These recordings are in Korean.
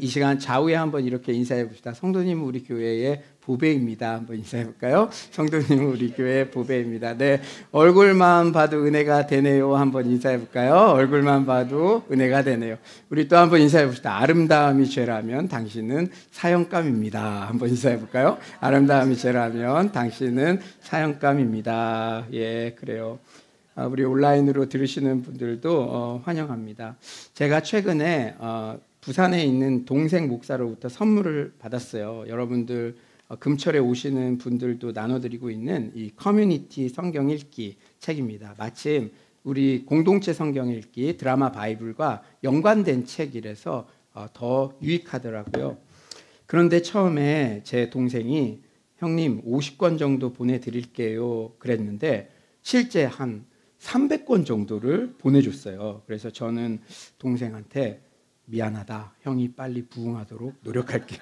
이 시간 좌우에 한번 이렇게 인사해 봅시다. 성도님 우리 교회의 보배입니다. 한번 인사해 볼까요? 성도님 우리 교회의 보배입니다. 네, 얼굴만 봐도 은혜가 되네요. 한번 인사해 볼까요? 얼굴만 봐도 은혜가 되네요. 우리 또 한번 인사해 봅시다. 아름다움이 죄라면 당신은 사형감입니다. 한번 인사해 볼까요? 아름다움이 죄라면 당신은 사형감입니다. 예, 그래요. 우리 온라인으로 들으시는 분들도 환영합니다. 제가 최근에 부산에 있는 동생 목사로부터 선물을 받았어요. 여러분들 금철에 오시는 분들도 나눠드리고 있는 이 커뮤니티 성경 읽기 책입니다. 마침 우리 공동체 성경 읽기 드라마 바이블과 연관된 책이라서 더 유익하더라고요. 그런데 처음에 제 동생이 형님 50권 정도 보내드릴게요 그랬는데 실제 한 300권 정도를 보내줬어요. 그래서 저는 동생한테 미안하다. 형이 빨리 부응하도록 노력할게.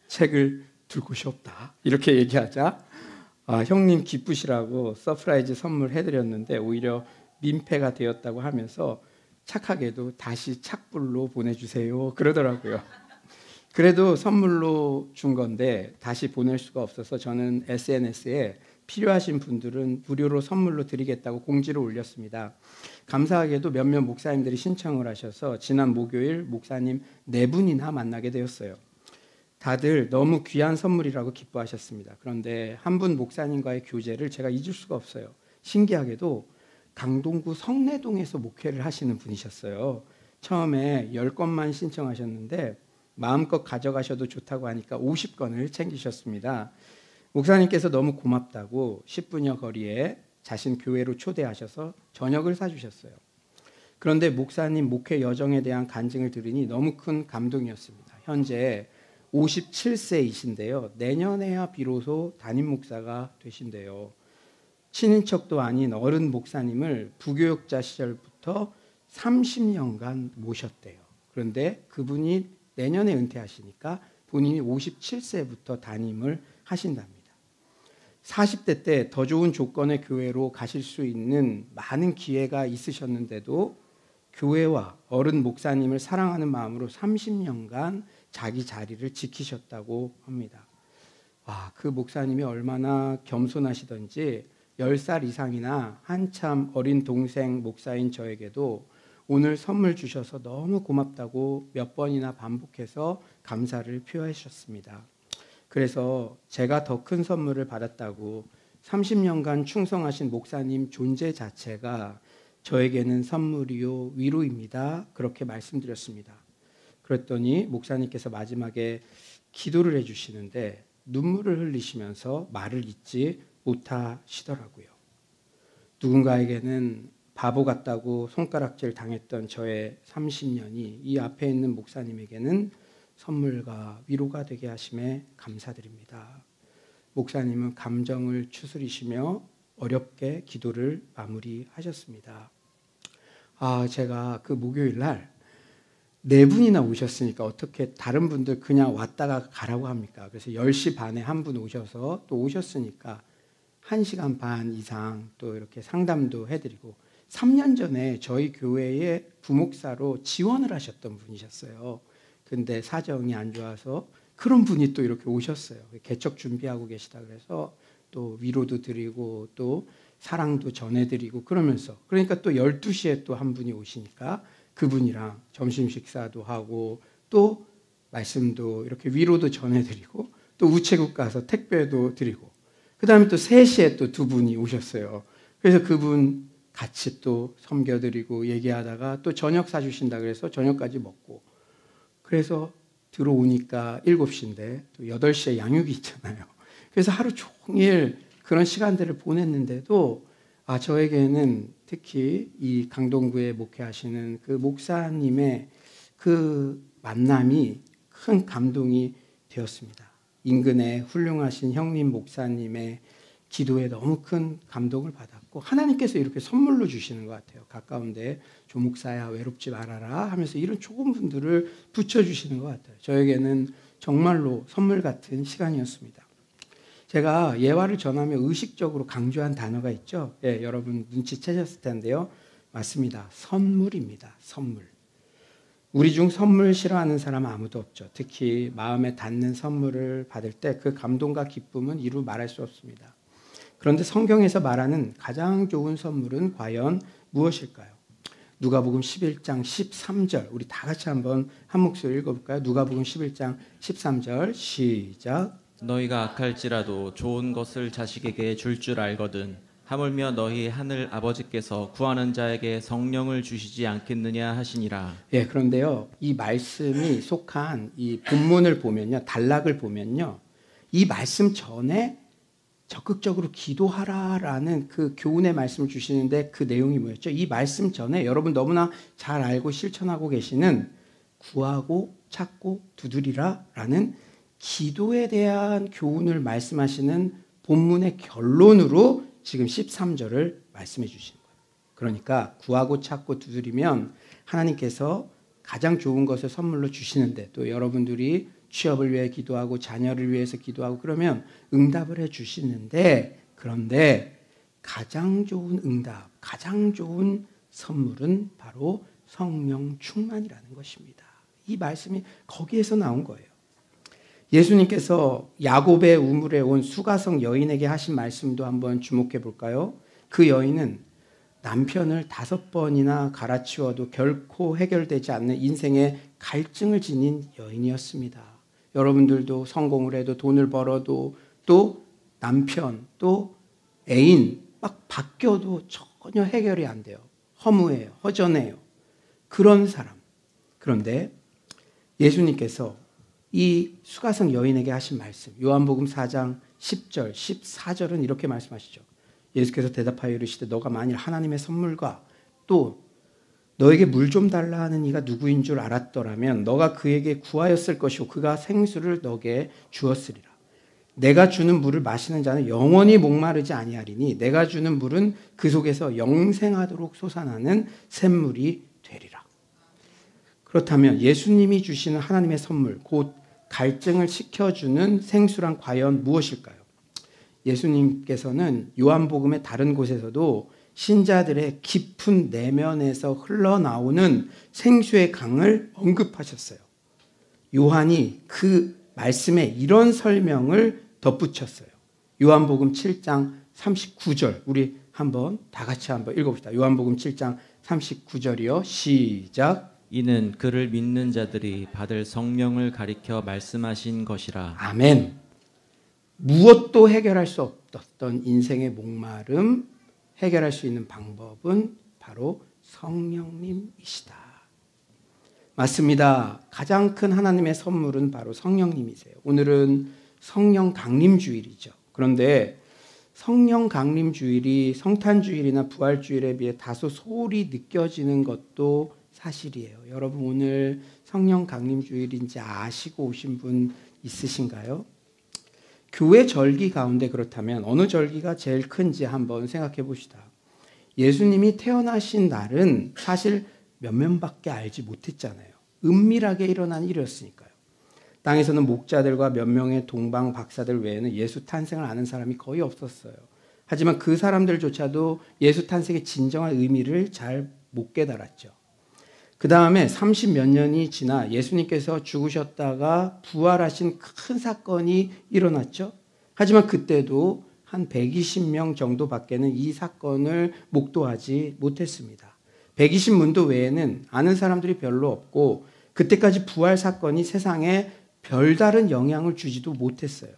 책을 둘 곳이 없다. 이렇게 얘기하자 형님 기쁘시라고 서프라이즈 선물해드렸는데 오히려 민폐가 되었다고 하면서 착하게도 다시 착불로 보내주세요. 그러더라고요. 그래도 선물로 준 건데 다시 보낼 수가 없어서 저는 SNS에 필요하신 분들은 무료로 선물로 드리겠다고 공지를 올렸습니다. 감사하게도 몇몇 목사님들이 신청을 하셔서 지난 목요일 목사님 4분이나 만나게 되었어요. 다들 너무 귀한 선물이라고 기뻐하셨습니다. 그런데 한 분 목사님과의 교제를 제가 잊을 수가 없어요. 신기하게도 강동구 성내동에서 목회를 하시는 분이셨어요. 처음에 10건만 신청하셨는데 마음껏 가져가셔도 좋다고 하니까 50건을 챙기셨습니다. 목사님께서 너무 고맙다고 10분여 거리에 자신 교회로 초대하셔서 저녁을 사주셨어요. 그런데 목사님 목회 여정에 대한 간증을 들으니 너무 큰 감동이었습니다. 현재 57세이신데요. 내년에야 비로소 담임 목사가 되신대요. 친인척도 아닌 어른 목사님을 부교육자 시절부터 30년간 모셨대요. 그런데 그분이 내년에 은퇴하시니까 본인이 57세부터 담임을 하신답니다. 40대 때 더 좋은 조건의 교회로 가실 수 있는 많은 기회가 있으셨는데도 교회와 어른 목사님을 사랑하는 마음으로 30년간 자기 자리를 지키셨다고 합니다. 와, 그 목사님이 얼마나 겸손하시던지 10살 이상이나 한참 어린 동생 목사인 저에게도 오늘 선물 주셔서 너무 고맙다고 몇 번이나 반복해서 감사를 표하셨습니다. 그래서 제가 더 큰 선물을 받았다고 30년간 충성하신 목사님 존재 자체가 저에게는 선물이요 위로입니다. 그렇게 말씀드렸습니다. 그랬더니 목사님께서 마지막에 기도를 해주시는데 눈물을 흘리시면서 말을 잇지 못하시더라고요. 누군가에게는 바보 같다고 손가락질 당했던 저의 30년이 이 앞에 있는 목사님에게는 선물과 위로가 되게 하심에 감사드립니다. 목사님은 감정을 추스리시며 어렵게 기도를 마무리하셨습니다. 제가 그 목요일 날 4분이나 오셨으니까 어떻게 다른 분들 그냥 왔다가 가라고 합니까? 그래서 10시 반에 한 분 오셔서 또 오셨으니까 1시간 반 이상 또 이렇게 상담도 해드리고 3년 전에 저희 교회에 부목사로 지원을 하셨던 분이셨어요. 근데 사정이 안 좋아서 그런 분이 또 이렇게 오셨어요. 개척 준비하고 계시다 그래서 또 위로도 드리고 또 사랑도 전해드리고 그러면서 그러니까 또 12시에 또 한 분이 오시니까 그분이랑 점심 식사도 하고 또 말씀도 이렇게 위로도 전해드리고 또 우체국 가서 택배도 드리고 그 다음에 또 3시에 또 2분이 오셨어요. 그래서 그분 같이 또 섬겨드리고 얘기하다가 또 저녁 사주신다 그래서 저녁까지 먹고 그래서 들어오니까 7시인데 또 8시에 양육이 있잖아요. 그래서 하루 종일 그런 시간들을 보냈는데도 저에게는 특히 이 강동구에 목회하시는 그 목사님의 그 만남이 큰 감동이 되었습니다. 인근에 훌륭하신 형님 목사님의 기도에 너무 큰 감동을 받았고 하나님께서 이렇게 선물로 주시는 것 같아요. 가까운데 조목사야 외롭지 말아라 하면서 이런 좋은 분들을 붙여주시는 것 같아요. 저에게는 정말로 선물 같은 시간이었습니다. 제가 예화를 전하며 의식적으로 강조한 단어가 있죠. 여러분 눈치채셨을 텐데요. 맞습니다. 선물입니다. 선물. 우리 중 선물 싫어하는 사람 아무도 없죠. 특히 마음에 닿는 선물을 받을 때 그 감동과 기쁨은 이루 말할 수 없습니다. 그런데 성경에서 말하는 가장 좋은 선물은 과연 무엇일까요? 누가복음 11장 13절 우리 다 같이 한번 한 목소리 읽어볼까요? 누가복음 11장 13절 시작. 너희가 악할지라도 좋은 것을 자식에게 줄 알거든 하물며 너희 하늘 아버지께서 구하는 자에게 성령을 주시지 않겠느냐 하시니라. 예, 그런데요, 이 말씀이 속한 이 본문을 보면요, 단락을 보면요, 이 말씀 전에 적극적으로 기도하라라는 그 교훈의 말씀을 주시는데 그 내용이 뭐였죠? 이 말씀 전에 여러분 너무나 잘 알고 실천하고 계시는 구하고 찾고 두드리라라는 기도에 대한 교훈을 말씀하시는 본문의 결론으로 지금 13절을 말씀해 주시는 거예요. 그러니까 구하고 찾고 두드리면 하나님께서 가장 좋은 것을 선물로 주시는데 또 여러분들이 취업을 위해 기도하고 자녀를 위해서 기도하고 그러면 응답을 해 주시는데, 그런데 가장 좋은 응답, 가장 좋은 선물은 바로 성령 충만이라는 것입니다. 이 말씀이 거기에서 나온 거예요. 예수님께서 야곱의 우물에 온 수가성 여인에게 하신 말씀도 한번 주목해 볼까요? 그 여인은 남편을 5번이나 갈아치워도 결코 해결되지 않는 인생의 갈증을 지닌 여인이었습니다. 여러분들도 성공을 해도 돈을 벌어도 또 남편 또 애인 막 바뀌어도 전혀 해결이 안 돼요. 허무해요. 허전해요. 그런 사람. 그런데 예수님께서 이 수가성 여인에게 하신 말씀, 요한복음 4장 10절, 14절은 이렇게 말씀하시죠. 예수께서 대답하여 이르시되 너가 만일 하나님의 선물과 또 너에게 물 좀 달라 하는 이가 누구인 줄 알았더라면 너가 그에게 구하였을 것이고 그가 생수를 너에게 주었으리라. 내가 주는 물을 마시는 자는 영원히 목마르지 아니하리니 내가 주는 물은 그 속에서 영생하도록 솟아나는 샘물이 되리라. 그렇다면 예수님이 주시는 하나님의 선물, 곧 갈증을 식혀주는 생수란 과연 무엇일까요? 예수님께서는 요한복음의 다른 곳에서도 신자들의 깊은 내면에서 흘러나오는 생수의 강을 언급하셨어요. 요한이 그 말씀에 이런 설명을 덧붙였어요. 요한복음 7장 39절 우리 한번 다 같이 한번 읽어봅시다. 요한복음 7장 39절이요. 시작. 이는 그를 믿는 자들이 받을 성령을 가리켜 말씀하신 것이라. 아멘. 무엇도 해결할 수 없었던 인생의 목마름 해결할 수 있는 방법은 바로 성령님이시다. 맞습니다. 가장 큰 하나님의 선물은 바로 성령님이세요. 오늘은 성령 강림 주일이죠. 그런데 성령 강림 주일이 성탄 주일이나 부활 주일에 비해 다소 소홀히 느껴지는 것도 사실이에요. 여러분 오늘 성령 강림 주일인지 아시고 오신 분 있으신가요? 교회 절기 가운데 그렇다면 어느 절기가 제일 큰지 한번 생각해 봅시다. 예수님이 태어나신 날은 사실 몇 명밖에 알지 못했잖아요. 은밀하게 일어난 일이었으니까요. 땅에서는 목자들과 몇 명의 동방 박사들 외에는 예수 탄생을 아는 사람이 거의 없었어요. 하지만 그 사람들조차도 예수 탄생의 진정한 의미를 잘 못 깨달았죠. 그 다음에 30몇 년이 지나 예수님께서 죽으셨다가 부활하신 큰 사건이 일어났죠. 하지만 그때도 한 120명 정도밖에는 이 사건을 목도하지 못했습니다. 120문도 외에는 아는 사람들이 별로 없고 그때까지 부활 사건이 세상에 별다른 영향을 주지도 못했어요.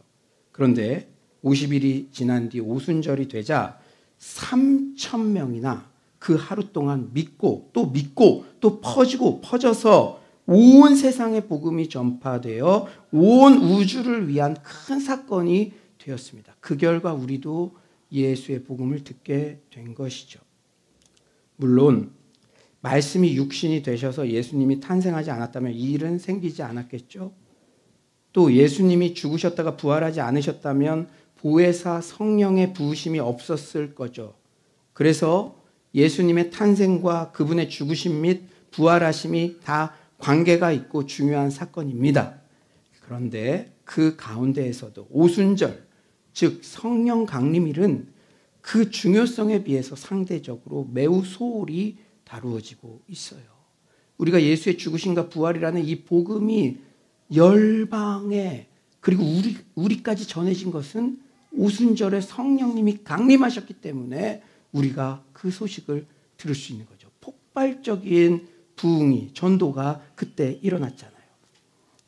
그런데 50일이 지난 뒤 오순절이 되자 3,000명이나 그 하루 동안 믿고 또 퍼져서 온 세상에 복음이 전파되어 온 우주를 위한 큰 사건이 되었습니다. 그 결과 우리도 예수의 복음을 듣게 된 것이죠. 물론 말씀이 육신이 되셔서 예수님이 탄생하지 않았다면 이 일은 생기지 않았겠죠. 또 예수님이 죽으셨다가 부활하지 않으셨다면 보혜사 성령의 부으심이 없었을 거죠. 그래서 예수님의 탄생과 그분의 죽으심 및 부활하심이 다 관계가 있고 중요한 사건입니다. 그런데 그 가운데에서도 오순절, 즉 성령 강림일은 그 중요성에 비해서 상대적으로 매우 소홀히 다루어지고 있어요. 우리가 예수의 죽으심과 부활이라는 이 복음이 열방에 그리고 우리까지 전해진 것은 오순절에 성령님이 강림하셨기 때문에 우리가 그 소식을 들을 수 있는 거죠. 폭발적인 부흥이, 전도가 그때 일어났잖아요.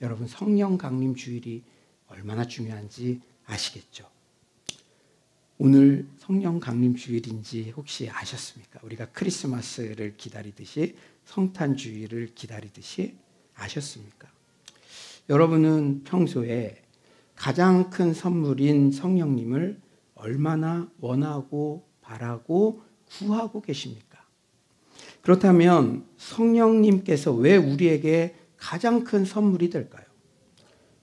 여러분, 성령 강림 주일이 얼마나 중요한지 아시겠죠? 오늘 성령 강림 주일인지 혹시 아셨습니까? 우리가 크리스마스를 기다리듯이 성탄 주일을 기다리듯이 아셨습니까? 여러분은 평소에 가장 큰 선물인 성령님을 얼마나 원하고 바라고 구하고 계십니까? 그렇다면 성령님께서 왜 우리에게 가장 큰 선물이 될까요?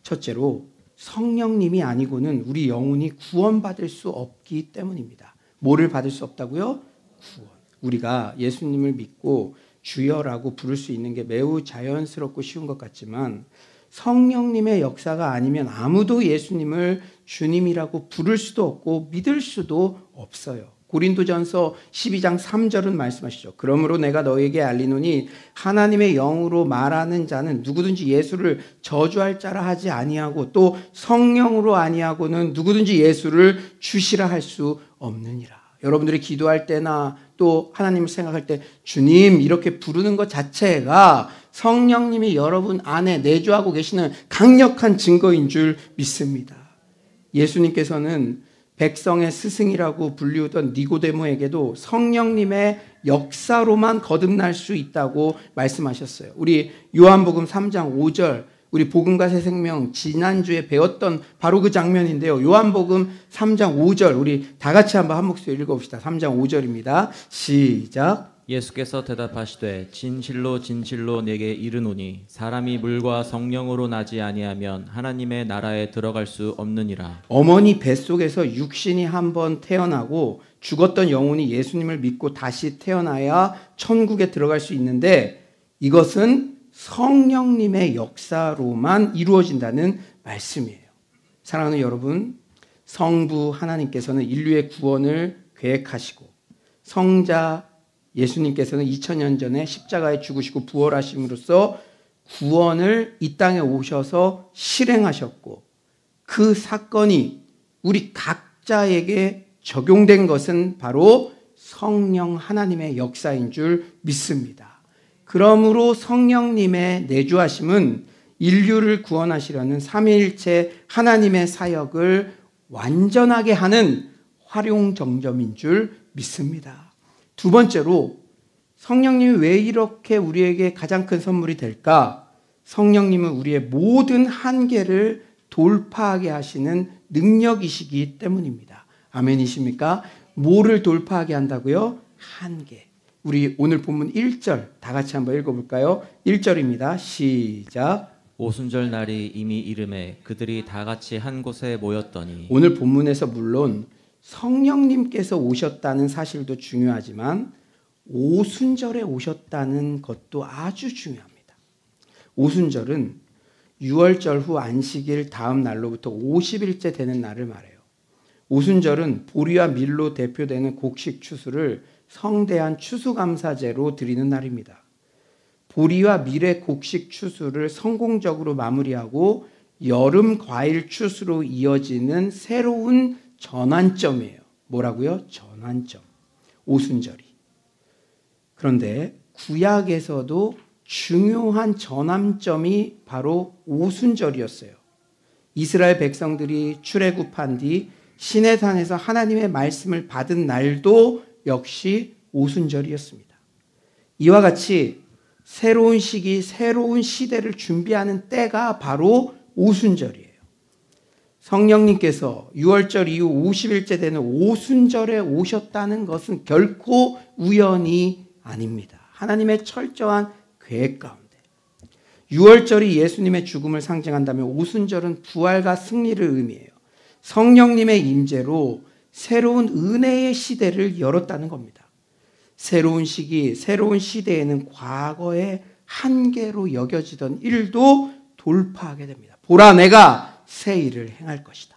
첫째로 성령님이 아니고는 우리 영혼이 구원받을 수 없기 때문입니다. 뭐를 받을 수 없다고요? 구원. 우리가 예수님을 믿고 주여라고 부를 수 있는 게 매우 자연스럽고 쉬운 것 같지만 성령님의 역사가 아니면 아무도 예수님을 주님이라고 부를 수도 없고 믿을 수도 없어요. 고린도전서 12장 3절은 말씀하시죠. 그러므로 내가 너에게 알리노니 하나님의 영으로 말하는 자는 누구든지 예수를 저주할 자라 하지 아니하고 또 성령으로 아니하고는 누구든지 예수를 주시라 할 수 없느니라. 여러분들이 기도할 때나 또 하나님을 생각할 때 주님 이렇게 부르는 것 자체가 성령님이 여러분 안에 내주하고 계시는 강력한 증거인 줄 믿습니다. 예수님께서는 백성의 스승이라고 불리우던 니고데모에게도 성령님의 역사로만 거듭날 수 있다고 말씀하셨어요. 우리 요한복음 3장 5절, 우리 복음과 새 생명 지난주에 배웠던 바로 그 장면인데요. 요한복음 3장 5절, 우리 다 같이 한번 한 목소리 읽어봅시다. 3장 5절입니다. 시작. 예수께서 대답하시되 진실로 진실로 내게 이르노니 사람이 물과 성령으로 나지 아니하면 하나님의 나라에 들어갈 수 없느니라. 어머니 뱃속에서 육신이 한번 태어나고 죽었던 영혼이 예수님을 믿고 다시 태어나야 천국에 들어갈 수 있는데 이것은 성령님의 역사로만 이루어진다는 말씀이에요. 사랑하는 여러분, 성부 하나님께서는 인류의 구원을 계획하시고 성자 예수님께서는 2000년 전에 십자가에 죽으시고 부활하심으로써 구원을 이 땅에 오셔서 실행하셨고 그 사건이 우리 각자에게 적용된 것은 바로 성령 하나님의 역사인 줄 믿습니다. 그러므로 성령님의 내주하심은 인류를 구원하시려는 삼위일체 하나님의 사역을 완전하게 하는 활용정점인 줄 믿습니다. 두 번째로 성령님이 왜 이렇게 우리에게 가장 큰 선물이 될까? 성령님은 우리의 모든 한계를 돌파하게 하시는 능력이시기 때문입니다. 아멘이십니까? 뭐를 돌파하게 한다고요? 한계. 우리 오늘 본문 1절 다 같이 한번 읽어볼까요? 1절입니다. 시작. 오순절 날이 이미 이름에 그들이 다 같이 한 곳에 모였더니. 오늘 본문에서 물론 성령님께서 오셨다는 사실도 중요하지만 오순절에 오셨다는 것도 아주 중요합니다. 오순절은 6월절 후 안식일 다음 날로부터 50일째 되는 날을 말해요. 오순절은 보리와 밀로 대표되는 곡식 추수를 성대한 추수감사제로 드리는 날입니다. 보리와 밀의 곡식 추수를 성공적으로 마무리하고 여름 과일 추수로 이어지는 새로운 전환점이에요. 뭐라고요? 전환점. 오순절이. 그런데 구약에서도 중요한 전환점이 바로 오순절이었어요. 이스라엘 백성들이 출애굽한 뒤 시내산에서 하나님의 말씀을 받은 날도 역시 오순절이었습니다. 이와 같이 새로운 시기, 새로운 시대를 준비하는 때가 바로 오순절이에요. 성령님께서 6월절 이후 50일째 되는 오순절에 오셨다는 것은 결코 우연이 아닙니다. 하나님의 철저한 계획 가운데 6월절이 예수님의 죽음을 상징한다면 오순절은 부활과 승리를 의미해요. 성령님의 임재로 새로운 은혜의 시대를 열었다는 겁니다. 새로운 시기, 새로운 시대에는 과거의 한계로 여겨지던 일도 돌파하게 됩니다. 보라, 내가 새 일을 행할 것이다.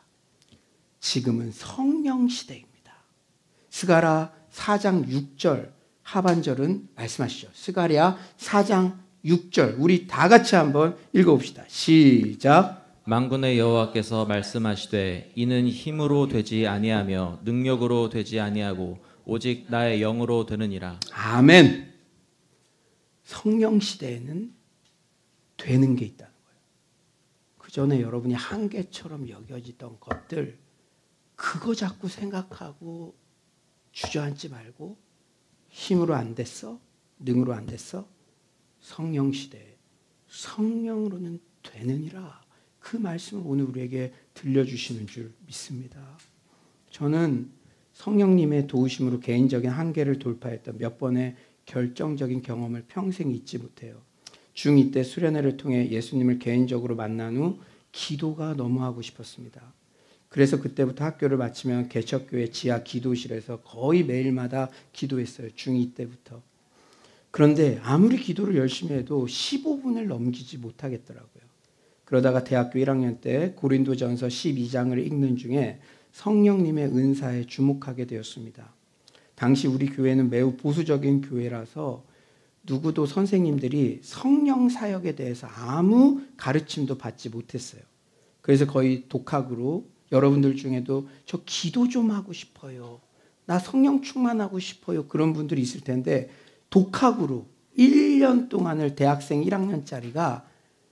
지금은 성령 시대입니다. 스가랴 4장 6절 하반절은 말씀하시죠. 스가랴 4장 6절 우리 다 같이 한번 읽어봅시다. 시작. 만군의 여호와께서 말씀하시되 이는 힘으로 되지 아니하며 능력으로 되지 아니하고 오직 나의 영으로 되느니라. 아멘. 성령 시대에는 되는 게 있다는 거예요. 그 전에 여러분이 한계처럼 여겨지던 것들 그거 자꾸 생각하고 주저앉지 말고 힘으로 안 됐어? 능으로 안 됐어? 성령 시대에 성령으로는 되느니라. 그 말씀을 오늘 우리에게 들려주시는 줄 믿습니다. 저는 성령님의 도우심으로 개인적인 한계를 돌파했던 몇 번의 결정적인 경험을 평생 잊지 못해요. 중2 때 수련회를 통해 예수님을 개인적으로 만난 후 기도가 너무 하고 싶었습니다. 그래서 그때부터 학교를 마치면 개척교회 지하 기도실에서 거의 매일마다 기도했어요. 중2 때부터. 그런데 아무리 기도를 열심히 해도 15분을 넘기지 못하겠더라고요. 그러다가 대학교 1학년 때 고린도전서 12장을 읽는 중에 성령님의 은사에 주목하게 되었습니다. 당시 우리 교회는 매우 보수적인 교회라서 누구도 선생님들이 성령 사역에 대해서 아무 가르침도 받지 못했어요. 그래서 거의 독학으로 여러분들 중에도 저 기도 좀 하고 싶어요. 나 성령 충만하고 싶어요. 그런 분들이 있을 텐데 독학으로 1년 동안을 대학생 1학년짜리가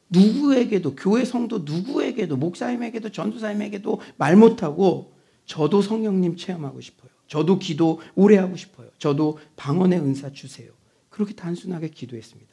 누구에게도 교회 성도 누구에게도 목사님에게도 전도사님에게도 말 못하고 저도 성령님 체험하고 싶어요. 저도 기도 오래 하고 싶어요. 저도 방언의 은사 주세요. 그렇게 단순하게 기도했습니다.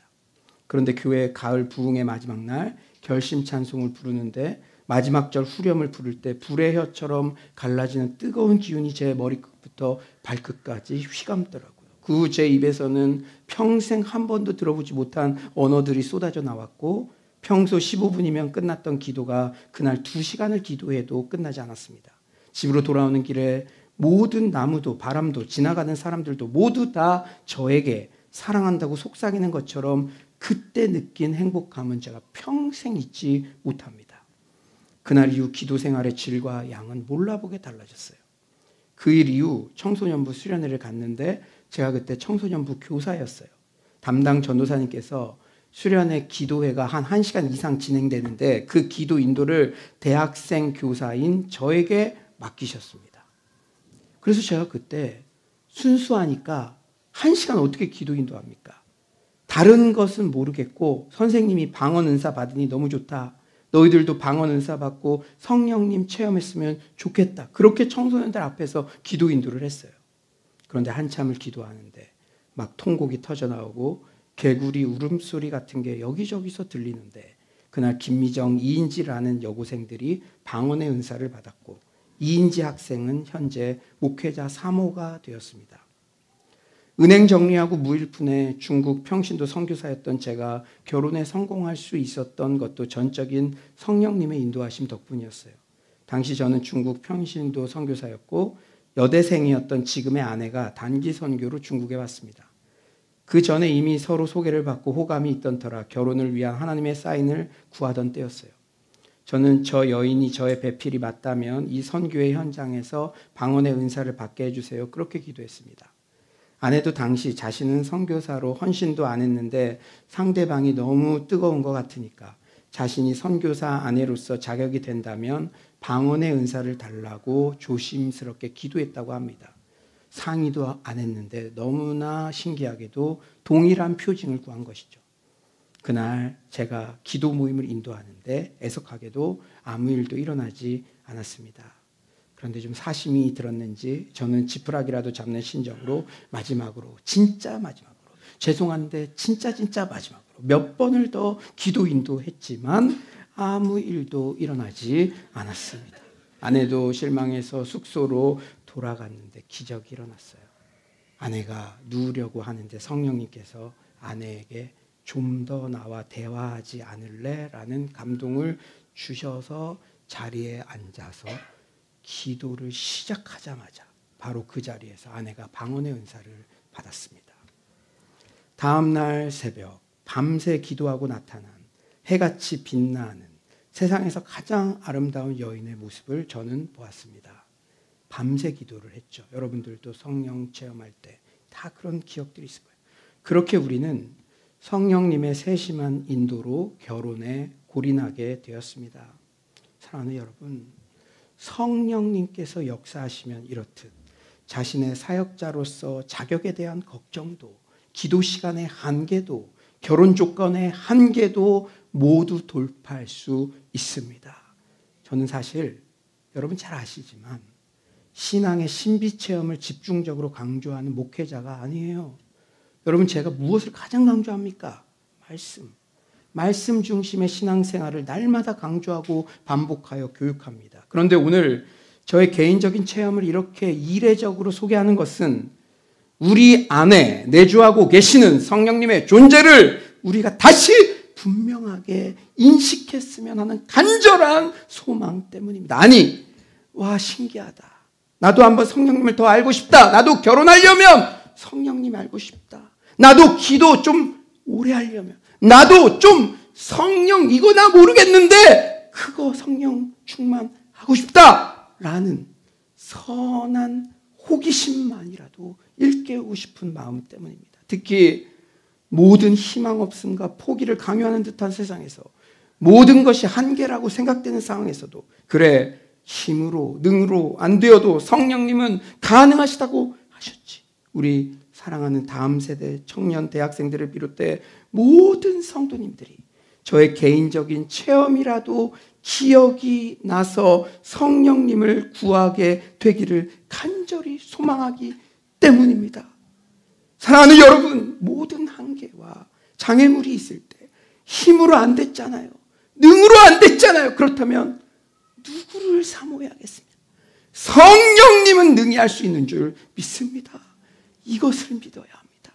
그런데 교회 가을 부흥의 마지막 날 결심 찬송을 부르는데 마지막 절 후렴을 부를 때 불의 혀처럼 갈라지는 뜨거운 기운이 제 머리끝부터 발끝까지 휘감더라고요. 그 후 제 입에서는 평생 한 번도 들어보지 못한 언어들이 쏟아져 나왔고 평소 15분이면 끝났던 기도가 그날 2시간을 기도해도 끝나지 않았습니다. 집으로 돌아오는 길에 모든 나무도 바람도 지나가는 사람들도 모두 다 저에게 사랑한다고 속삭이는 것처럼 그때 느낀 행복감은 제가 평생 잊지 못합니다. 그날 이후 기도 생활의 질과 양은 몰라보게 달라졌어요. 그 일 이후 청소년부 수련회를 갔는데 제가 그때 청소년부 교사였어요. 담당 전도사님께서 수련회 기도회가 한 1시간 이상 진행되는데 그 기도 인도를 대학생 교사인 저에게 맡기셨습니다. 그래서 제가 그때 순수하니까 1시간 어떻게 기도 인도합니까? 다른 것은 모르겠고 선생님이 방언 은사 받으니 너무 좋다. 너희들도 방언 은사 받고 성령님 체험했으면 좋겠다. 그렇게 청소년들 앞에서 기도 인도를 했어요. 그런데 한참을 기도하는데 막 통곡이 터져나오고 개구리 울음소리 같은 게 여기저기서 들리는데 그날 김미정 이인지라는 여고생들이 방언의 은사를 받았고 이인지 학생은 현재 목회자 3호가 되었습니다. 은행 정리하고 무일푼의 중국 평신도 선교사였던 제가 결혼에 성공할 수 있었던 것도 전적인 성령님의 인도하심 덕분이었어요. 당시 저는 중국 평신도 선교사였고 여대생이었던 지금의 아내가 단기 선교로 중국에 왔습니다. 그 전에 이미 서로 소개를 받고 호감이 있던 터라 결혼을 위한 하나님의 사인을 구하던 때였어요. 저는 저 여인이 저의 배필이 맞다면 이 선교의 현장에서 방언의 은사를 받게 해주세요. 그렇게 기도했습니다. 아내도 당시 자신은 선교사로 헌신도 안 했는데 상대방이 너무 뜨거운 것 같으니까 자신이 선교사 아내로서 자격이 된다면 방언의 은사를 달라고 조심스럽게 기도했다고 합니다. 상의도 안 했는데 너무나 신기하게도 동일한 표징을 구한 것이죠. 그날 제가 기도 모임을 인도하는데 애석하게도 아무 일도 일어나지 않았습니다. 그런데 좀 사심이 들었는지 저는 지푸라기라도 잡는 심정으로 마지막으로 진짜 마지막으로 죄송한데 진짜 마지막으로 몇 번을 더 기도 인도했지만 아무 일도 일어나지 않았습니다. 아내도 실망해서 숙소로 돌아갔는데 기적이 일어났어요. 아내가 누우려고 하는데 성령님께서 아내에게 좀 더 나와 대화하지 않을래? 라는 감동을 주셔서 자리에 앉아서 기도를 시작하자마자 바로 그 자리에서 아내가 방언의 은사를 받았습니다. 다음 날 새벽 밤새 기도하고 나타난 해같이 빛나는 세상에서 가장 아름다운 여인의 모습을 저는 보았습니다. 밤새 기도를 했죠. 여러분들도 성령 체험할 때 다 그런 기억들이 있을 거예요. 그렇게 우리는 성령님의 세심한 인도로 결혼에 골인하게 되었습니다. 사랑하는 여러분, 성령님께서 역사하시면 이렇듯 자신의 사역자로서 자격에 대한 걱정도, 기도 시간의 한계도, 결혼 조건의 한계도 모두 돌파할 수 있습니다. 저는 사실 여러분 잘 아시지만 신앙의 신비 체험을 집중적으로 강조하는 목회자가 아니에요. 여러분, 제가 무엇을 가장 강조합니까? 말씀 중심의 신앙생활을 날마다 강조하고 반복하여 교육합니다. 그런데 오늘 저의 개인적인 체험을 이렇게 이례적으로 소개하는 것은 우리 안에 내주하고 계시는 성령님의 존재를 우리가 다시 분명하게 인식했으면 하는 간절한 소망 때문입니다. 아니, 와, 신기하다. 나도 한번 성령님을 더 알고 싶다. 나도 결혼하려면 성령님 알고 싶다. 나도 기도 좀 오래 하려면, 나도 좀 성령 이거 나 모르겠는데 그거 성령 충만하고 싶다 라는 선한 호기심만이라도 일깨우고 싶은 마음 때문입니다. 특히 모든 희망 없음과 포기를 강요하는 듯한 세상에서 모든 것이 한계라고 생각되는 상황에서도 그래, 힘으로 능으로 안 되어도 성령님은 가능하시다고 하셨지. 우리 사랑하는 다음 세대 청년 대학생들을 비롯해 모든 성도님들이 저의 개인적인 체험이라도 기억이 나서 성령님을 구하게 되기를 간절히 소망하기 때문입니다. 사랑하는 여러분, 모든 한계와 장애물이 있을 때 힘으로 안 됐잖아요. 능으로 안 됐잖아요. 그렇다면 누구를 사모해야겠습니까? 성령님은 능히 할 수 있는 줄 믿습니다. 이것을 믿어야 합니다.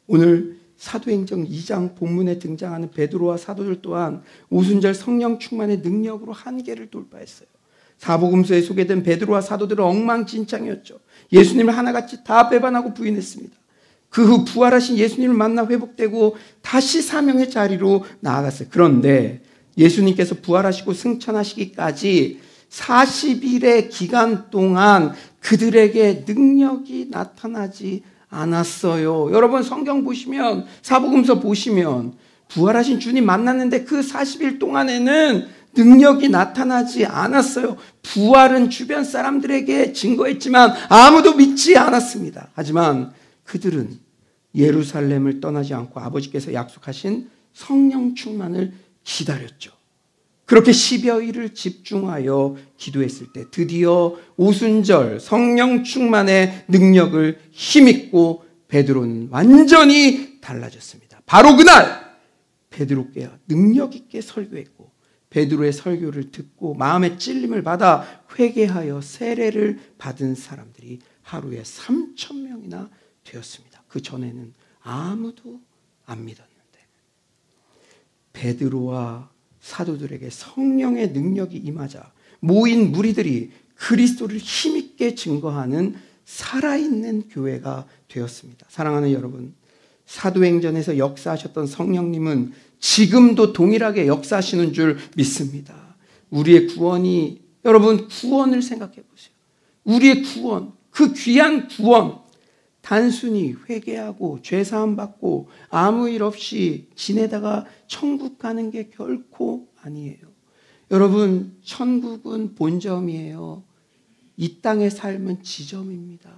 오늘 사도행전 2장 본문에 등장하는 베드로와 사도들 또한 오순절 성령 충만의 능력으로 한계를 돌파했어요. 사복음서에 소개된 베드로와 사도들은 엉망진창이었죠. 예수님을 하나같이 다 배반하고 부인했습니다. 그 후 부활하신 예수님을 만나 회복되고 다시 사명의 자리로 나아갔어요. 그런데 예수님께서 부활하시고 승천하시기까지 40일의 기간 동안 그들에게 능력이 나타나지 않았어요. 여러분, 성경 보시면, 사복음서 보시면 부활하신 주님 만났는데 그 40일 동안에는 능력이 나타나지 않았어요. 부활은 주변 사람들에게 증거했지만 아무도 믿지 않았습니다. 하지만 그들은 예루살렘을 떠나지 않고 아버지께서 약속하신 성령 충만을 기다렸죠. 그렇게 10여일을 집중하여 기도했을 때 드디어 오순절 성령 충만의 능력을 힘입고 베드로는 완전히 달라졌습니다. 바로 그날 베드로께 능력 있게 설교했고 베드로의 설교를 듣고 마음의 찔림을 받아 회개하여 세례를 받은 사람들이 하루에 3,000명이나 되었습니다. 그 전에는 아무도 안 믿었는데 베드로와 사도들에게 성령의 능력이 임하자 모인 무리들이 그리스도를 힘있게 증거하는 살아있는 교회가 되었습니다. 사랑하는 여러분, 사도행전에서 역사하셨던 성령님은 지금도 동일하게 역사하시는 줄 믿습니다. 우리의 구원이, 여러분 구원을 생각해 보세요. 우리의 구원, 그 귀한 구원, 단순히 회개하고 죄사함 받고 아무 일 없이 지내다가 천국 가는 게 결코 아니에요. 여러분, 천국은 본점이에요. 이 땅의 삶은 지점입니다.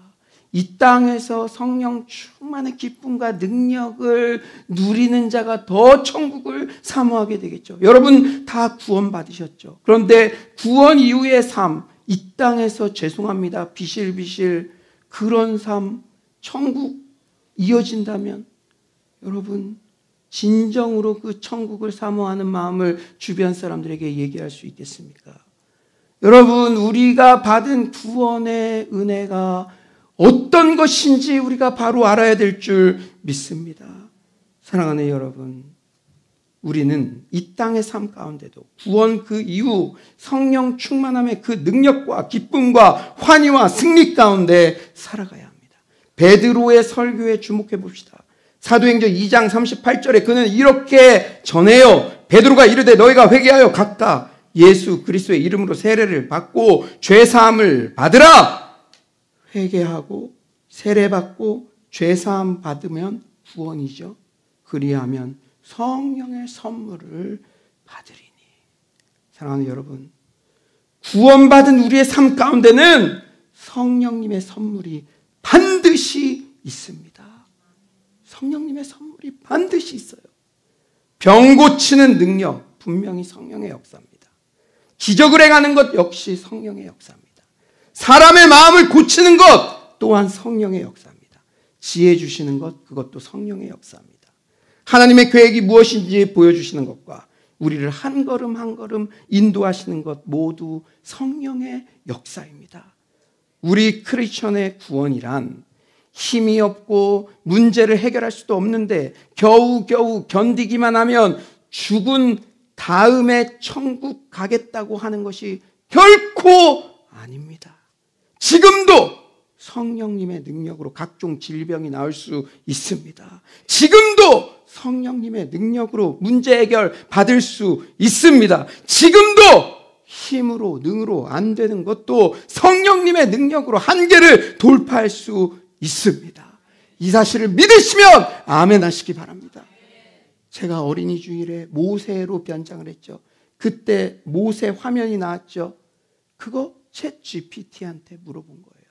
이 땅에서 성령 충만의 기쁨과 능력을 누리는 자가 더 천국을 사모하게 되겠죠. 여러분 다 구원 받으셨죠. 그런데 구원 이후의 삶, 이 땅에서 죄송합니다, 비실비실 그런 삶, 천국 이어진다면 여러분 진정으로 그 천국을 사모하는 마음을 주변 사람들에게 얘기할 수 있겠습니까? 여러분, 우리가 받은 구원의 은혜가 어떤 것인지 우리가 바로 알아야 될 줄 믿습니다. 사랑하는 여러분, 우리는 이 땅의 삶 가운데도 구원 그 이후 성령 충만함의 그 능력과 기쁨과 환희와 승리 가운데 살아가야 합니다. 베드로의 설교에 주목해 봅시다. 사도행전 2장 38절에 그는 이렇게 전해요. 베드로가 이르되 너희가 회개하여 각각 예수 그리스도의 이름으로 세례를 받고 죄사함을 받으라. 회개하고 세례받고 죄사함 받으면 구원이죠. 그리하면 성령의 선물을 받으리니. 사랑하는 여러분, 구원받은 우리의 삶 가운데는 성령님의 선물이 반드시 있습니다. 성령님의 선물이 반드시 있어요. 병 고치는 능력, 분명히 성령의 역사입니다. 기적을 행하는 것 역시 성령의 역사입니다. 사람의 마음을 고치는 것 또한 성령의 역사입니다. 지혜 주시는 것, 그것도 성령의 역사입니다. 하나님의 계획이 무엇인지 보여주시는 것과 우리를 한 걸음 한 걸음 인도하시는 것 모두 성령의 역사입니다. 우리 크리스천의 구원이란 힘이 없고 문제를 해결할 수도 없는데 겨우겨우 견디기만 하면 죽은 다음에 천국 가겠다고 하는 것이 결코 아닙니다. 지금도 성령님의 능력으로 각종 질병이 나올 수 있습니다. 지금도 성령님의 능력으로 문제 해결 받을 수 있습니다. 지금도 힘으로 능으로 안 되는 것도 성령님의 능력으로 한계를 돌파할 수 있습니다. 이 사실을 믿으시면 아멘 하시기 바랍니다. 제가 어린이 주일에 모세로 변장을 했죠. 그때 모세 화면이 나왔죠. 그거 챗 GPT한테 물어본 거예요.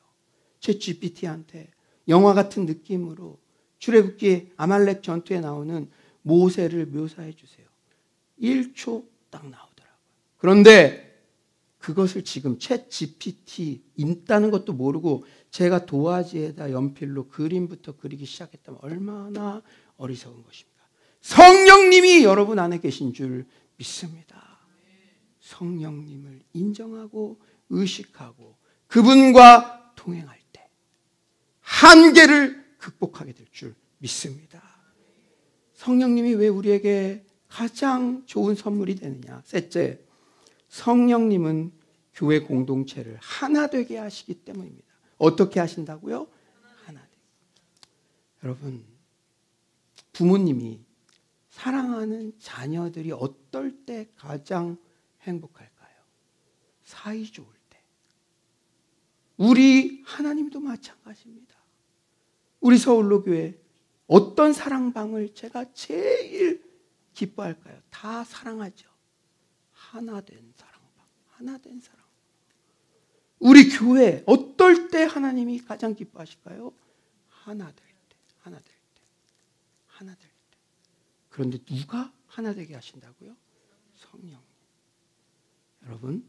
챗 GPT한테 영화 같은 느낌으로 출애굽기 아말렉 전투에 나오는 모세를 묘사해 주세요. 1초 딱 나오더라고요. 그런데 그것을 지금 챗 GPT 있다는 것도 모르고 제가 도화지에다 연필로 그림부터 그리기 시작했다면 얼마나 어리석은 것입니까? 성령님이 여러분 안에 계신 줄 믿습니다. 성령님을 인정하고 의식하고 그분과 동행할 때 한계를 극복하게 될 줄 믿습니다. 성령님이 왜 우리에게 가장 좋은 선물이 되느냐? 셋째, 성령님은 교회 공동체를 하나 되게 하시기 때문입니다. 어떻게 하신다고요? 하나 되게. 여러분, 부모님이 사랑하는 자녀들이 어떨 때 가장 행복할까요? 사이 좋을 때. 우리 하나님도 마찬가지입니다. 우리 서울로교회 어떤 사랑방을 제가 제일 기뻐할까요? 다 사랑하죠. 하나 된 사랑방, 하나 된 사랑. 우리 교회 어떨 때 하나님이 가장 기뻐하실까요? 하나 될 때, 하나 될 때, 하나 될 때. 그런데 누가 하나 되게 하신다고요? 성령님. 여러분,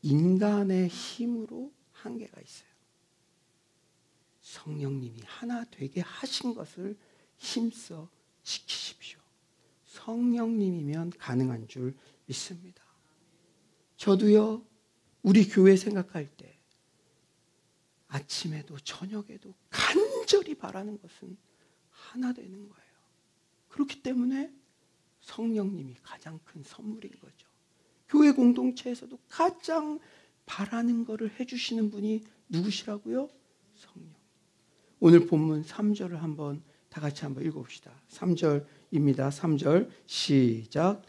인간의 힘으로 한계가 있어요. 성령님이 하나 되게 하신 것을 힘써 지키십시오. 성령님이면 가능한 줄 믿습니다. 저도요, 우리 교회 생각할 때 아침에도 저녁에도 간절히 바라는 것은 하나 되는 거예요. 그렇기 때문에 성령님이 가장 큰 선물인 거죠. 교회 공동체에서도 가장 바라는 것을 해주시는 분이 누구시라고요? 성령. 오늘 본문 3절을 한번 다 같이 한번 읽어봅시다. 3절입니다. 3절 시작.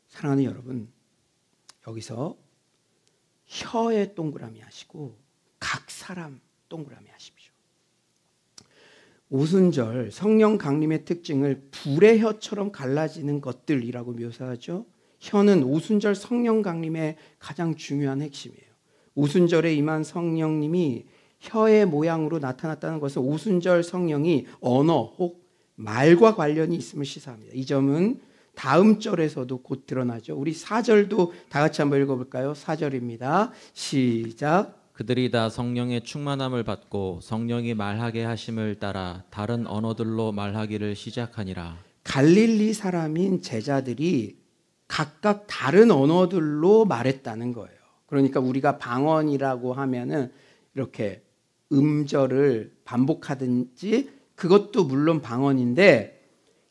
사랑하는 여러분, 여기서 혀에 동그라미 하시고 각 사람 동그라미 하십시오. 오순절 성령 강림의 특징을 불의 혀처럼 갈라지는 것들이라고 묘사하죠. 혀는 오순절 성령 강림의 가장 중요한 핵심이에요. 오순절에 임한 성령님이 혀의 모양으로 나타났다는 것은 오순절 성령이 언어 혹 말과 관련이 있음을 시사합니다. 이 점은 다음 절에서도 곧 드러나죠. 우리 4절도 다 같이 한번 읽어볼까요? 4절입니다. 시작. 그들이 다 성령의 충만함을 받고 성령이 말하게 하심을 따라 다른 언어들로 말하기를 시작하니라. 갈릴리 사람인 제자들이 각각 다른 언어들로 말했다는 거예요. 그러니까 우리가 방언이라고 하면은 이렇게 음절을 반복하든지 그것도 물론 방언인데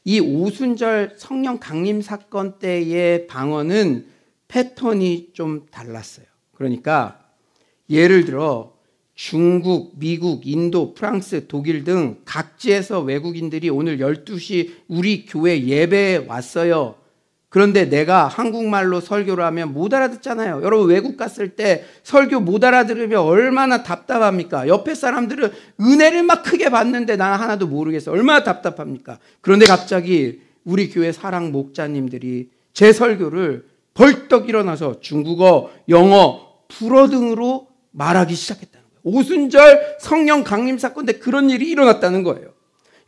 이 오순절 성령 강림 사건 때의 방언은 패턴이 좀 달랐어요. 그러니까 예를 들어 중국, 미국, 인도, 프랑스, 독일 등 각지에서 외국인들이 오늘 12시 우리 교회 예배에 왔어요. 그런데 내가 한국말로 설교를 하면 못 알아듣잖아요. 여러분 외국 갔을 때 설교 못 알아들으면 얼마나 답답합니까? 옆에 사람들은 은혜를 막 크게 받는데 나는 하나도 모르겠어. 얼마나 답답합니까? 그런데 갑자기 우리 교회 사랑 목자님들이 제 설교를 벌떡 일어나서 중국어, 영어, 불어 등으로 말하기 시작했다는 거예요. 오순절 성령 강림 사건 때 그런 일이 일어났다는 거예요.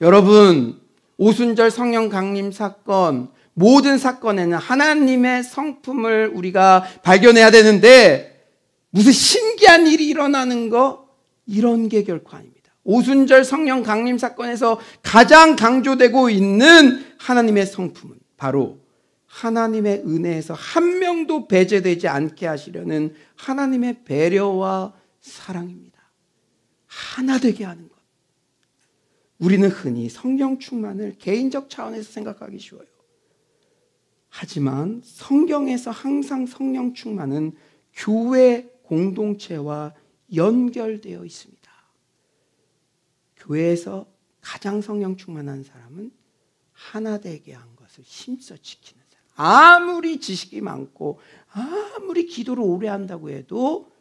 여러분, 오순절 성령 강림 사건, 모든 사건에는 하나님의 성품을 우리가 발견해야 되는데 무슨 신기한 일이 일어나는 거, 이런 게 결코 아닙니다. 오순절 성령 강림 사건에서 가장 강조되고 있는 하나님의 성품은 바로 하나님의 은혜에서 한 명도 배제되지 않게 하시려는 하나님의 배려와 사랑입니다. 하나 되게 하는 것. 우리는 흔히 성령 충만을 개인적 차원에서 생각하기 쉬워요. 하지만 성경에서 항상 성령 충만은 교회 공동체와 연결되어 있습니다. 교회에서 가장 성령 충만한 사람은 하나 되게 한 것을 힘써 지키는 사람. 아무리 지식이 많고 아무리 기도를 오래 한다고 해도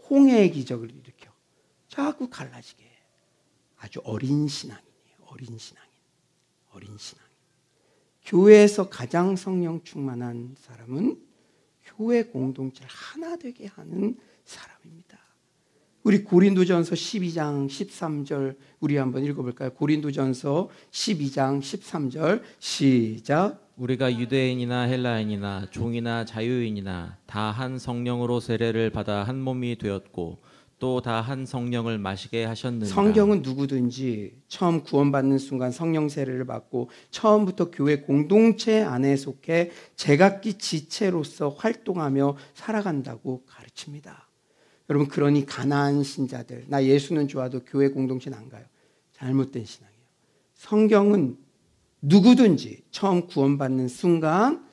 홍해의 기적을 일으켜 자꾸 갈라지게 해. 아주 어린 신앙이에요. 어린 신앙인. 교회에서 가장 성령 충만한 사람은 교회 공동체를 하나 되게 하는 사람입니다. 우리 고린도전서 12장 13절 우리 한번 읽어볼까요? 고린도전서 12장 13절 시작. 우리가 유대인이나 헬라인이나 종이나 자유인이나 다 한 성령으로 세례를 받아 한 몸이 되었고 또 다 한 성령을 마시게 하셨느니라. 성경은 누구든지 처음 구원받는 순간 성령 세례를 받고 처음부터 교회 공동체 안에 속해 제각기 지체로서 활동하며 살아간다고 가르칩니다. 여러분, 그러니 가난한 신자들, 나 예수는 좋아도 교회 공동체는 안 가요. 잘못된 신앙이에요. 성경은 누구든지 처음 구원받는 순간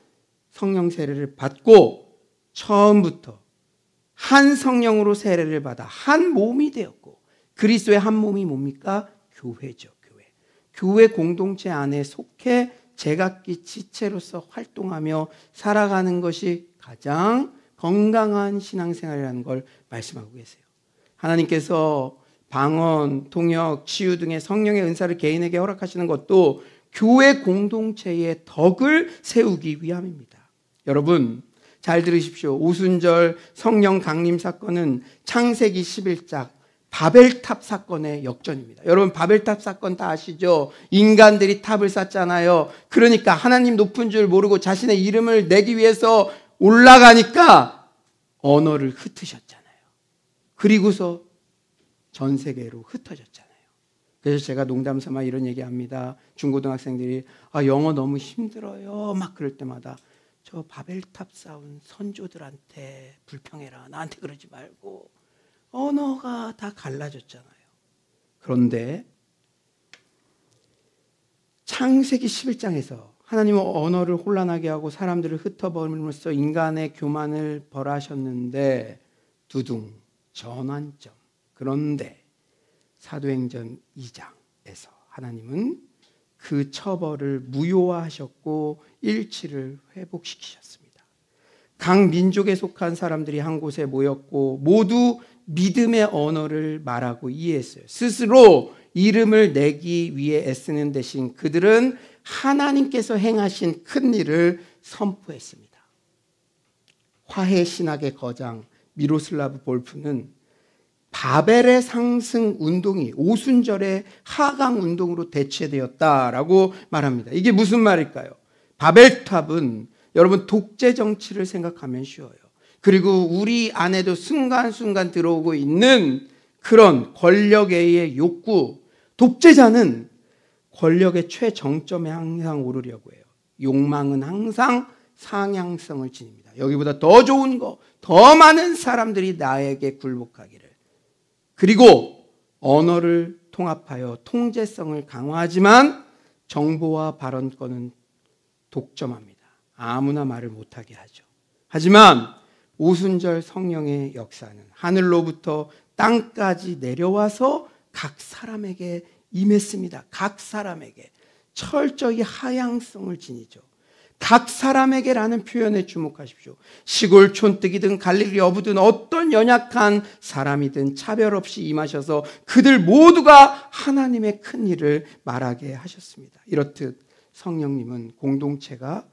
성령 세례를 받고 처음부터 한 성령으로 세례를 받아 한 몸이 되었고, 그리스도의 한 몸이 뭡니까? 교회죠. 교회 공동체 안에 속해 제각기 지체로서 활동하며 살아가는 것이 가장 건강한 신앙생활이라는 걸 말씀하고 계세요. 하나님께서 방언, 통역, 치유 등의 성령의 은사를 개인에게 허락하시는 것도 교회 공동체의 덕을 세우기 위함입니다. 여러분, 잘 들으십시오. 오순절 성령 강림 사건은 창세기 11장 바벨탑 사건의 역전입니다. 여러분, 바벨탑 사건 다 아시죠? 인간들이 탑을 쌓잖아요. 그러니까 하나님 높은 줄 모르고 자신의 이름을 내기 위해서 올라가니까 언어를 흩으셨잖아요. 그리고서 전 세계로 흩어졌잖아요. 그래서 제가 농담삼아 이런 얘기합니다. 중고등학생들이 영어 너무 힘들어요 막 그럴 때마다 저 바벨탑 쌓은 선조들한테 불평해라. 나한테 그러지 말고. 언어가 다 갈라졌잖아요. 그런데 창세기 11장에서 하나님은 언어를 혼란하게 하고 사람들을 흩어버림으로써 인간의 교만을 벌하셨는데 두둥 전환점. 그런데 사도행전 2장에서 하나님은 그 처벌을 무효화하셨고 일치를 회복시키셨습니다. 각 민족에 속한 사람들이 한 곳에 모였고 모두 믿음의 언어를 말하고 이해했어요. 스스로 이름을 내기 위해 애쓰는 대신 그들은 하나님께서 행하신 큰 일을 선포했습니다. 화해 신학의 거장 미로슬라브 볼프는 바벨의 상승 운동이 오순절의 하강 운동으로 대체되었다라고 말합니다. 이게 무슨 말일까요? 바벨탑은 여러분 독재 정치를 생각하면 쉬워요. 그리고 우리 안에도 순간순간 들어오고 있는 그런 권력의 욕구. 독재자는 권력의 최정점에 항상 오르려고 해요. 욕망은 항상 상향성을 지닙니다. 여기보다 더 좋은 거, 더 많은 사람들이 나에게 굴복하기를. 그리고 언어를 통합하여 통제성을 강화하지만 정보와 발언권은 독점합니다. 아무나 말을 못하게 하죠. 하지만 오순절 성령의 역사는 하늘로부터 땅까지 내려와서 각 사람에게 임했습니다. 각 사람에게 철저히 하향성을 지니죠. 각 사람에게라는 표현에 주목하십시오. 시골 촌뜨기든 갈릴리 어부든 어떤 연약한 사람이든 차별 없이 임하셔서 그들 모두가 하나님의 큰 일을 말하게 하셨습니다. 이렇듯 성령님은 공동체가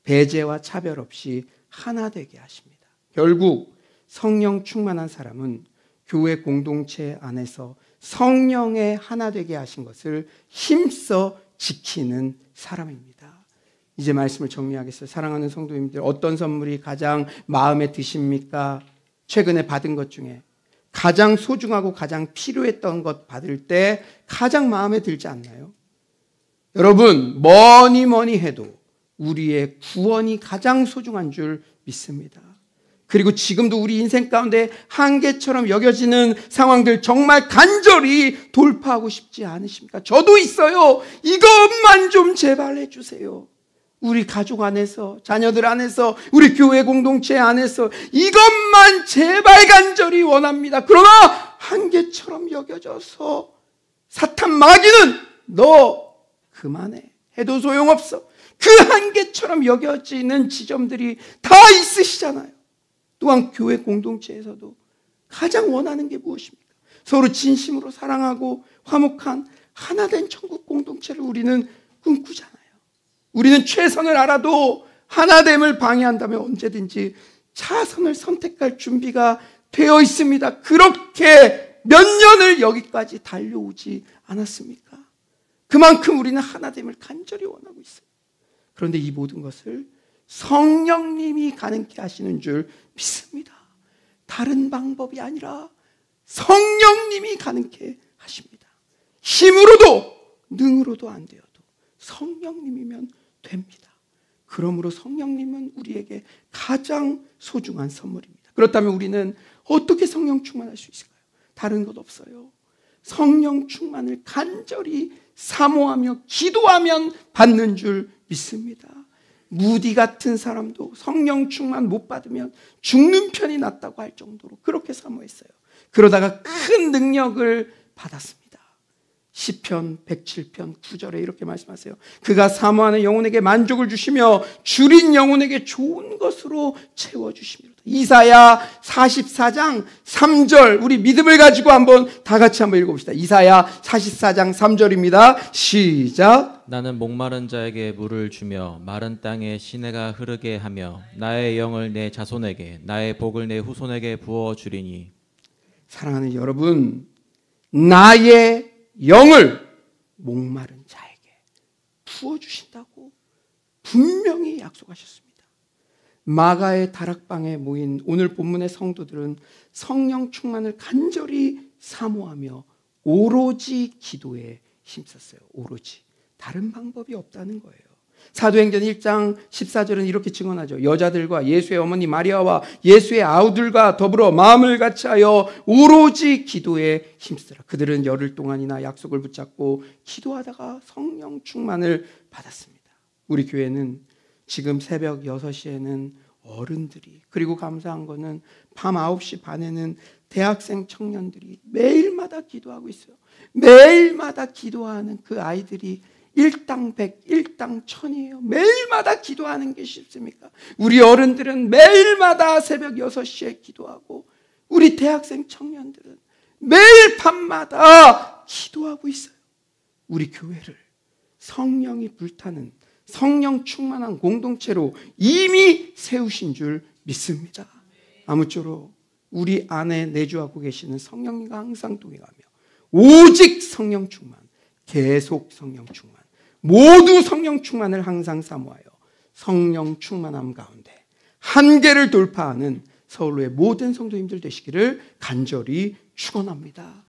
배제와 차별 없이 하나 되게 하십니다. 결국 성령 충만한 사람은 교회 공동체 안에서 성령의 하나 되게 하신 것을 힘써 지키는 사람입니다. 이제 말씀을 정리하겠어요. 사랑하는 성도님들, 어떤 선물이 가장 마음에 드십니까? 최근에 받은 것 중에 가장 소중하고 가장 필요했던 것 받을 때 가장 마음에 들지 않나요? 여러분, 뭐니 해도 우리의 구원이 가장 소중한 줄 믿습니다. 그리고 지금도 우리 인생 가운데 한계처럼 여겨지는 상황들 정말 간절히 돌파하고 싶지 않으십니까? 저도 있어요. 이것만 좀 제발 해주세요. 우리 가족 안에서, 자녀들 안에서, 우리 교회 공동체 안에서 이것만 제발 간절히 원합니다. 그러나 한계처럼 여겨져서 사탄 마귀는 너 그만해 해도 소용없어. 그 한계처럼 여겨지는 지점들이 다 있으시잖아요. 또한 교회 공동체에서도 가장 원하는 게 무엇입니까? 서로 진심으로 사랑하고 화목한 하나된 천국 공동체를 우리는 꿈꾸잖아요. 우리는 최선을 알아도 하나됨을 방해한다면 언제든지 차선을 선택할 준비가 되어 있습니다. 그렇게 몇 년을 여기까지 달려오지 않았습니까? 그만큼 우리는 하나됨을 간절히 원하고 있어요. 그런데 이 모든 것을 성령님이 가능케 하시는 줄 믿습니다. 다른 방법이 아니라 성령님이 가능케 하십니다. 힘으로도 능으로도 안 되어도 성령님이면 됩니다. 그러므로 성령님은 우리에게 가장 소중한 선물입니다. 그렇다면 우리는 어떻게 성령 충만할 수 있을까요? 다른 것 없어요. 성령 충만을 간절히 사모하며 기도하면 받는 줄 믿습니다. 무디 같은 사람도 성령 충만 못 받으면 죽는 편이 낫다고 할 정도로 그렇게 사모했어요. 그러다가 큰 능력을 받았습니다. 시편 107편 9절에 이렇게 말씀하세요. 그가 사모하는 영혼에게 만족을 주시며 줄인 영혼에게 좋은 것으로 채워주시미로다. 이사야 44장 3절, 우리 믿음을 가지고 한번 다 같이 한번 읽어봅시다. 이사야 44장 3절입니다. 시작. 나는 목마른 자에게 물을 주며 마른 땅에 시내가 흐르게 하며 나의 영을 내 자손에게 나의 복을 내 후손에게 부어주리니. 사랑하는 여러분, 나의 영을 목마른 자에게 부어주신다고 분명히 약속하셨습니다. 마가의 다락방에 모인 오늘 본문의 성도들은 성령 충만을 간절히 사모하며 오로지 기도에 힘썼어요. 오로지. 다른 방법이 없다는 거예요. 사도행전 1장 14절은 이렇게 증언하죠. 여자들과 예수의 어머니 마리아와 예수의 아우들과 더불어 마음을 같이하여 오로지 기도에 힘쓰라. 그들은 열흘 동안이나 약속을 붙잡고 기도하다가 성령 충만을 받았습니다. 우리 교회는 지금 새벽 6시에는 어른들이, 그리고 감사한 거는 밤 9시 반에는 대학생 청년들이 매일마다 기도하고 있어요. 매일마다 기도하는 그 아이들이 1당 100, 1당 1000이에요. 매일마다 기도하는 게 쉽습니까? 우리 어른들은 매일마다 새벽 6시에 기도하고 우리 대학생 청년들은 매일 밤마다 기도하고 있어요. 우리 교회를 성령이 불타는 성령 충만한 공동체로 이미 세우신 줄 믿습니다. 아무쪼록 우리 안에 내주하고 계시는 성령님과 항상 동행하며 오직 성령 충만, 계속 성령 충만, 모두 성령 충만을 항상 사모하여 성령 충만함 가운데 한계를 돌파하는 서울로의 모든 성도님들 되시기를 간절히 축원합니다.